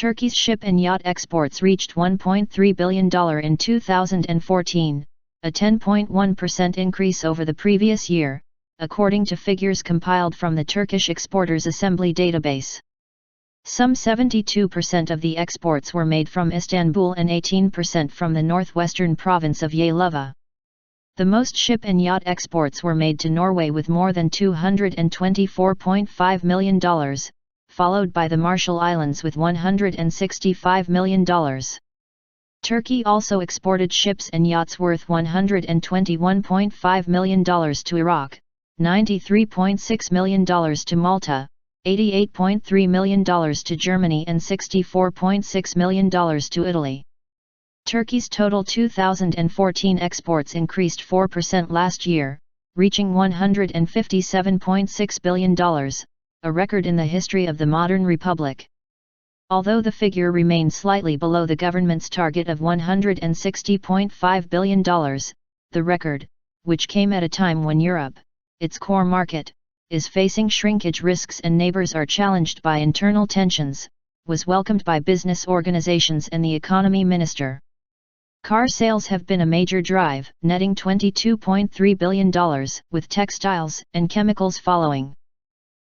Turkey's ship and yacht exports reached $1.3 billion in 2014, a 10.1% increase over the previous year, according to figures compiled from the Turkish Exporters Assembly database. Some 72% of the exports were made from Istanbul and 18% from the northwestern province of Yalova. The most ship and yacht exports were made to Norway with more than $224.5 million, followed by the Marshall Islands with $165 million. Turkey also exported ships and yachts worth $121.5 million to Iraq, $93.6 million to Malta, $88.3 million to Germany and $64.6 million to Italy. Turkey's total 2014 exports increased 4% last year, reaching $157.6 billion, a record in the history of the modern republic. Although the figure remained slightly below the government's target of $160.5 billion, the record, which came at a time when Europe, its core market, is facing shrinkage risks and neighbors are challenged by internal tensions, was welcomed by business organizations and the economy minister. Car sales have been a major drive, netting $22.3 billion, with textiles and chemicals following.